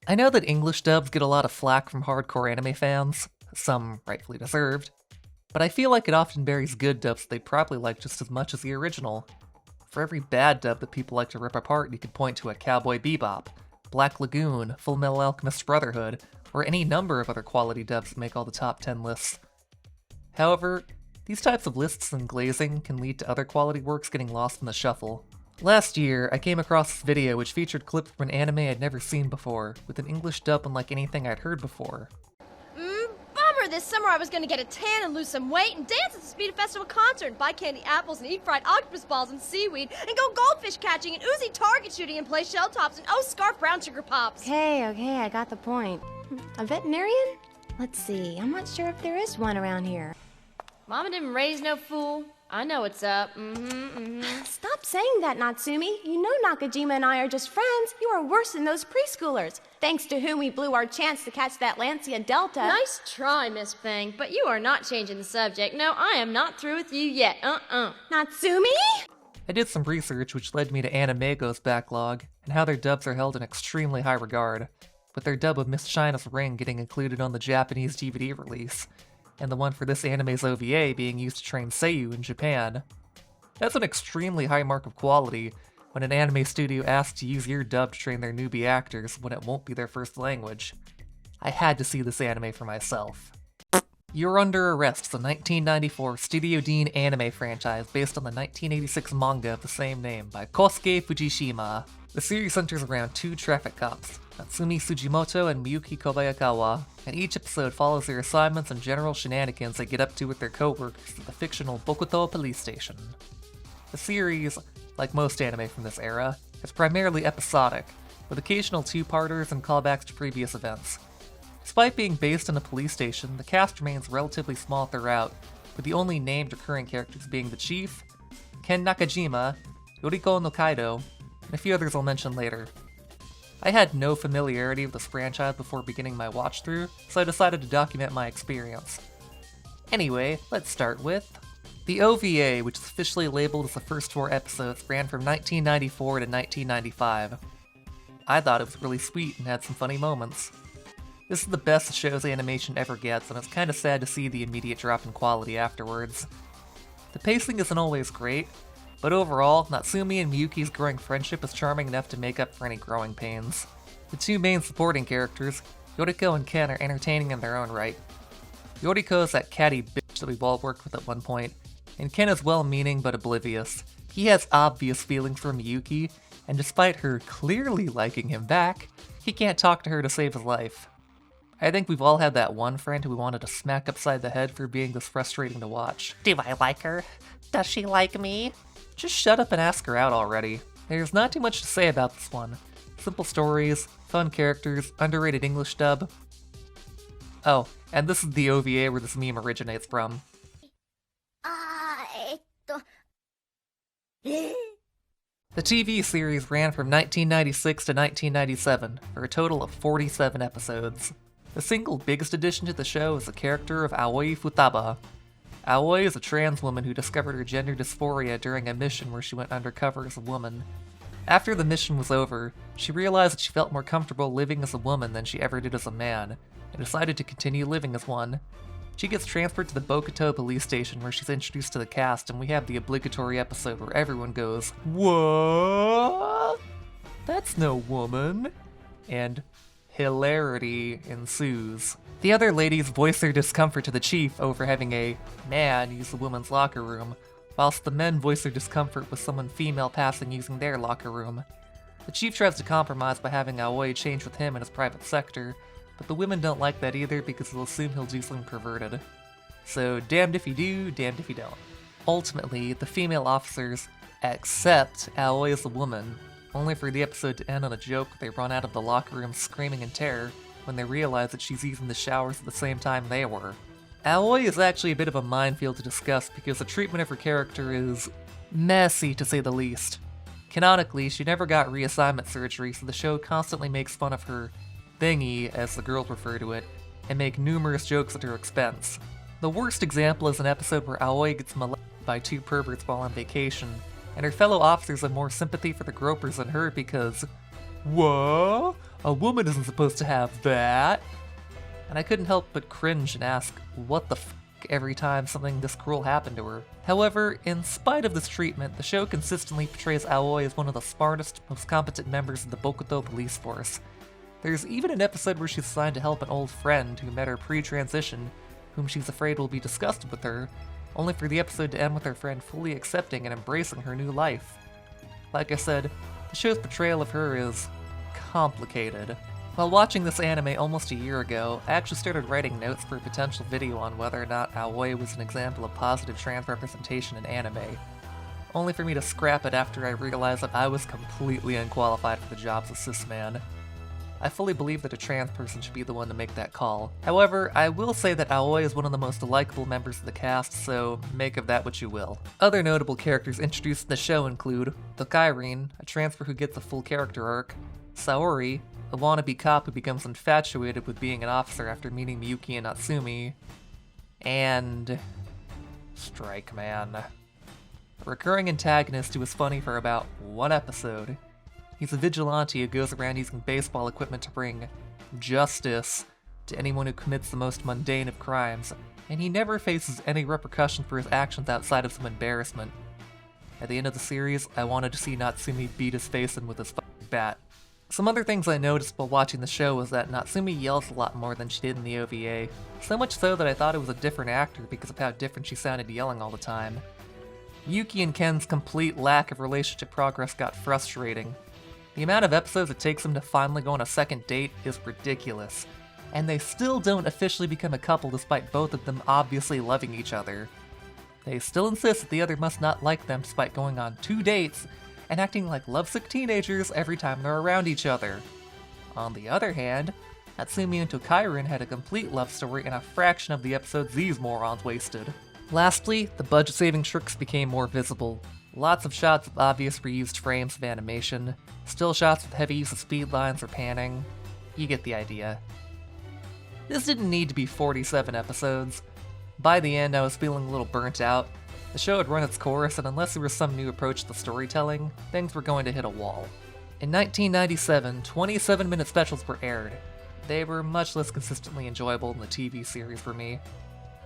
I know that English dubs get a lot of flack from hardcore anime fans, some rightfully deserved, but I feel like it often buries good dubs that they probably like just as much as the original. For every bad dub that people like to rip apart, you could point to a Cowboy Bebop, Black Lagoon, Full Metal Alchemist Brotherhood, or any number of other quality dubs that make all the top 10 lists. However, these types of lists and glazing can lead to other quality works getting lost in the shuffle. Last year, I came across this video which featured clips from an anime I'd never seen before, with an English dub unlike anything I'd heard before. Bummer! This summer I was gonna get a tan and lose some weight and dance at the Speed Festival concert and buy candy apples and eat fried octopus balls and seaweed and go goldfish catching and oozy target shooting and play shell tops and scarf brown sugar pops. Okay, I got the point. A veterinarian? Let's see, I'm not sure if there is one around here. Mama didn't raise no fool. I know what's up. Stop saying that, Natsumi. You know Nakajima and I are just friends. You are worse than those preschoolers, thanks to whom we blew our chance to catch that Lancia Delta. Nice try, Miss Fang, but you are not changing the subject. No, I am not through with you yet. Natsumi? I did some research which led me to Animego's backlog, and how their dubs are held in extremely high regard, with their dub of Miss China's Ring getting included on the Japanese DVD release, and the one for this anime's OVA being used to train Seiyu in Japan. That's an extremely high mark of quality when an anime studio asks to use your dub to train their newbie actors when it won't be their first language. I had to see this anime for myself. You're Under Arrest is a 1994 Studio Dean anime franchise based on the 1986 manga of the same name by Kosuke Fujishima. The series centers around two traffic cops, Natsumi Sujimoto and Miyuki Kobayakawa, and each episode follows their assignments and general shenanigans they get up to with their co-workers at the fictional Bokuto police station. The series, like most anime from this era, is primarily episodic, with occasional two-parters and callbacks to previous events. Despite being based in a police station, the cast remains relatively small throughout, with the only named recurring characters being the Chief, Ken Nakajima, Yoriko no Kaido, and a few others I'll mention later. I had no familiarity with this franchise before beginning my watch-through, so I decided to document my experience. Anyway, let's start with the OVA, which is officially labeled as the first 4 episodes, ran from 1994 to 1995. I thought it was really sweet and had some funny moments. This is the best the show's animation ever gets, and it's kinda sad to see the immediate drop in quality afterwards. The pacing isn't always great, but overall, Natsumi and Miyuki's growing friendship is charming enough to make up for any growing pains. The two main supporting characters, Yoriko and Ken, are entertaining in their own right. Yoriko's that catty bitch that we've all worked with at one point, and Ken is well-meaning but oblivious. He has obvious feelings for Miyuki, and despite her clearly liking him back, he can't talk to her to save his life. I think we've all had that one friend who we wanted to smack upside the head for being this frustrating to watch. Do I like her? Does she like me? Just shut up and ask her out already. There's not too much to say about this one. Simple stories, fun characters, underrated English dub. Oh, and this is the OVA where this meme originates from. The TV series ran from 1996 to 1997, for a total of 47 episodes. The single biggest addition to the show is the character of Aoi Futaba. Aoi is a trans woman who discovered her gender dysphoria during a mission where she went undercover as a woman. After the mission was over, she realized that she felt more comfortable living as a woman than she ever did as a man, and decided to continue living as one. She gets transferred to the Bokuto police station where she's introduced to the cast, and we have the obligatory episode where everyone goes, "What? That's no woman," and hilarity ensues. The other ladies voice their discomfort to the chief over having a man use the woman's locker room, whilst the men voice their discomfort with someone female passing using their locker room. The chief tries to compromise by having Aoi change with him in his private sector, but the women don't like that either because they'll assume he'll do something perverted. So damned if you do, damned if you don't. Ultimately, the female officers accept Aoi as a woman, only for the episode to end on a joke where they run out of the locker room screaming in terror when they realize that she's using the showers at the same time they were. Aoi is actually a bit of a minefield to discuss because the treatment of her character is messy to say the least. Canonically, she never got reassignment surgery, so the show constantly makes fun of her thingy, as the girls refer to it, and make numerous jokes at her expense. The worst example is an episode where Aoi gets molested by 2 perverts while on vacation, and her fellow officers have more sympathy for the gropers than her because, "What? A woman isn't supposed to have that. And I couldn't help but cringe and ask, what the f*** every time something this cruel happened to her. However, in spite of this treatment, the show consistently portrays Aoi as one of the smartest, most competent members of the Bokuto police force. There's even an episode where she's assigned to help an old friend who met her pre-transition, whom she's afraid will be disgusted with her, only for the episode to end with her friend fully accepting and embracing her new life. Like I said, the show's portrayal of her is complicated. While watching this anime almost a year ago, I actually started writing notes for a potential video on whether or not Aoi was an example of positive trans representation in anime, only for me to scrap it after I realized that I was completely unqualified for the job as a cis man. I fully believe that a trans person should be the one to make that call. However, I will say that Aoi is one of the most likable members of the cast, so make of that what you will. Other notable characters introduced in the show include Tokairin, a transfer who gets a full character arc, Saori, a wannabe cop who becomes infatuated with being an officer after meeting Miyuki and Natsumi, and Strike Man, a recurring antagonist who was funny for about one episode. He's a vigilante who goes around using baseball equipment to bring justice to anyone who commits the most mundane of crimes, and he never faces any repercussion for his actions outside of some embarrassment. At the end of the series, I wanted to see Natsumi beat his face in with his fucking bat. Some other things I noticed while watching the show was that Natsumi yells a lot more than she did in the OVA, so much so that I thought it was a different actor because of how different she sounded yelling all the time. Yuki and Ken's complete lack of relationship progress got frustrating. The amount of episodes it takes them to finally go on a second date is ridiculous, and they still don't officially become a couple despite both of them obviously loving each other. They still insist that the other must not like them despite going on 2 dates and acting like lovesick teenagers every time they're around each other. On the other hand, Natsumi and Tokairin had a complete love story in a fraction of the episodes these morons wasted. Lastly, the budget-saving tricks became more visible. Lots of shots of obvious reused frames of animation, still shots with heavy use of speed lines or panning. You get the idea. This didn't need to be 47 episodes. By the end, I was feeling a little burnt out. The show had run its course, and unless there was some new approach to the storytelling, things were going to hit a wall. In 1997, 27-minute specials were aired. They were much less consistently enjoyable than the TV series for me.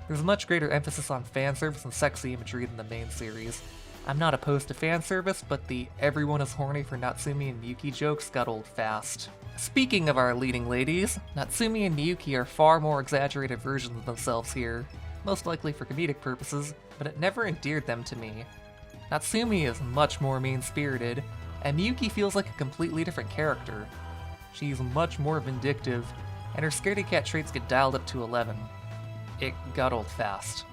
There's much greater emphasis on fanservice and sexy imagery than the main series. I'm not opposed to fanservice, but the everyone is horny for Natsumi and Miyuki jokes got old fast. Speaking of our leading ladies, Natsumi and Miyuki are far more exaggerated versions of themselves here, most likely for comedic purposes, but it never endeared them to me. Natsumi is much more mean-spirited, and Miyuki feels like a completely different character. She's much more vindictive, and her scaredy cat traits get dialed up to 11. It got old fast.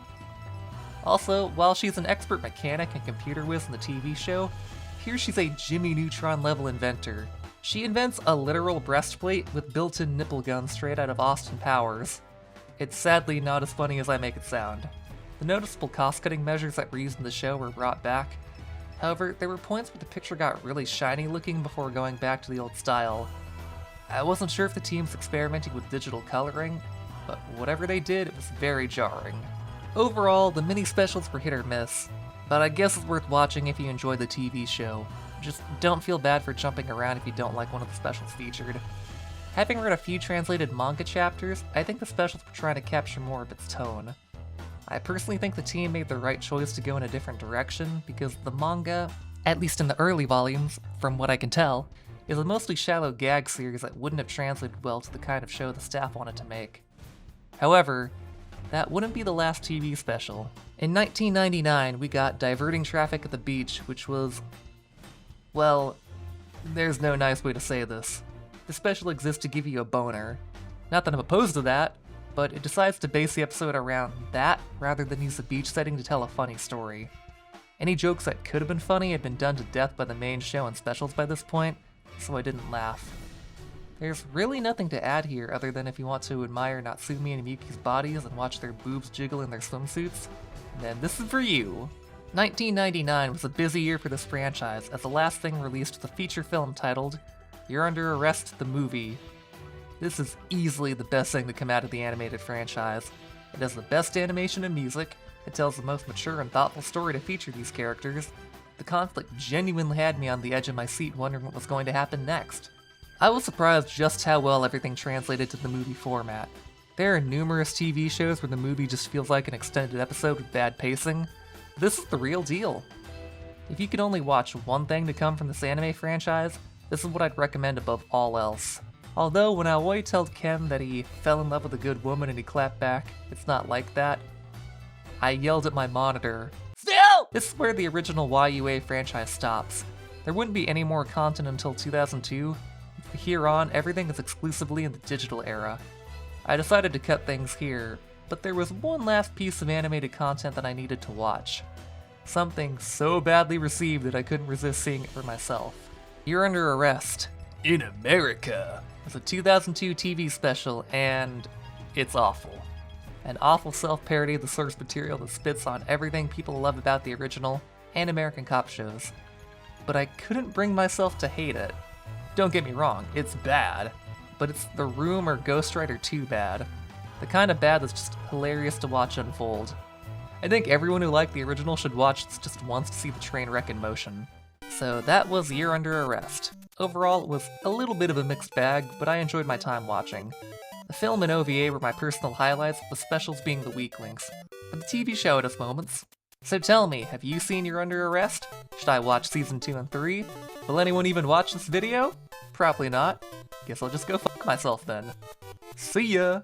Also, while she's an expert mechanic and computer whiz in the TV show, here she's a Jimmy Neutron-level inventor. She invents a literal breastplate with built-in nipple guns straight out of Austin Powers. It's sadly not as funny as I make it sound. The noticeable cost-cutting measures that were used in the show were brought back. However, there were points where the picture got really shiny looking before going back to the old style. I wasn't sure if the team was experimenting with digital coloring, but whatever they did, it was very jarring. Overall, the mini-specials were hit or miss, but I guess it's worth watching if you enjoy the TV show. Just don't feel bad for jumping around if you don't like one of the specials featured. Having read a few translated manga chapters, I think the specials were trying to capture more of its tone. I personally think the team made the right choice to go in a different direction because the manga, at least in the early volumes, from what I can tell, is a mostly shallow gag series that wouldn't have translated well to the kind of show the staff wanted to make. However, that wouldn't be the last TV special. In 1999, we got Diverting Traffic at the Beach, which was... well, there's no nice way to say this. The special exists to give you a boner. Not that I'm opposed to that, but it decides to base the episode around that rather than use the beach setting to tell a funny story. Any jokes that could have been funny had been done to death by the main show and specials by this point, so I didn't laugh. There's really nothing to add here other than if you want to admire Natsumi and Miyuki's bodies and watch their boobs jiggle in their swimsuits, then this is for you. 1999 was a busy year for this franchise as the last thing released was a feature film titled You're Under Arrest the Movie. This is easily the best thing to come out of the animated franchise. It has the best animation and music, it tells the most mature and thoughtful story to feature these characters. The conflict genuinely had me on the edge of my seat wondering what was going to happen next. I was surprised just how well everything translated to the movie format. There are numerous TV shows where the movie just feels like an extended episode with bad pacing. This is the real deal. If you could only watch one thing to come from this anime franchise, this is what I'd recommend above all else. Although when Aoi told Ken that he fell in love with a good woman and he clapped back, it's not like that, I yelled at my monitor, "Still!" This is where the original YUA franchise stops. There wouldn't be any more content until 2002. From here on, everything is exclusively in the digital era. I decided to cut things here, but there was one last piece of animated content that I needed to watch. Something so badly received that I couldn't resist seeing it for myself. You're Under Arrest in America. It's a 2002 TV special, and it's awful. An awful self-parody of the source material that spits on everything people love about the original and American cop shows. But I couldn't bring myself to hate it. Don't get me wrong, it's bad, but it's The Room or Ghost Rider 2 bad. The kind of bad that's just hilarious to watch unfold. I think everyone who liked the original should watch this just once to see the train wreck in motion. So that was You're Under Arrest. Overall, it was a little bit of a mixed bag, but I enjoyed my time watching. The film and OVA were my personal highlights, with the specials being the weak links, but the TV show had its moments. So tell me, have you seen You're Under Arrest? Should I watch season 2 and 3? Will anyone even watch this video? Probably not. Guess I'll just go fuck myself then. See ya!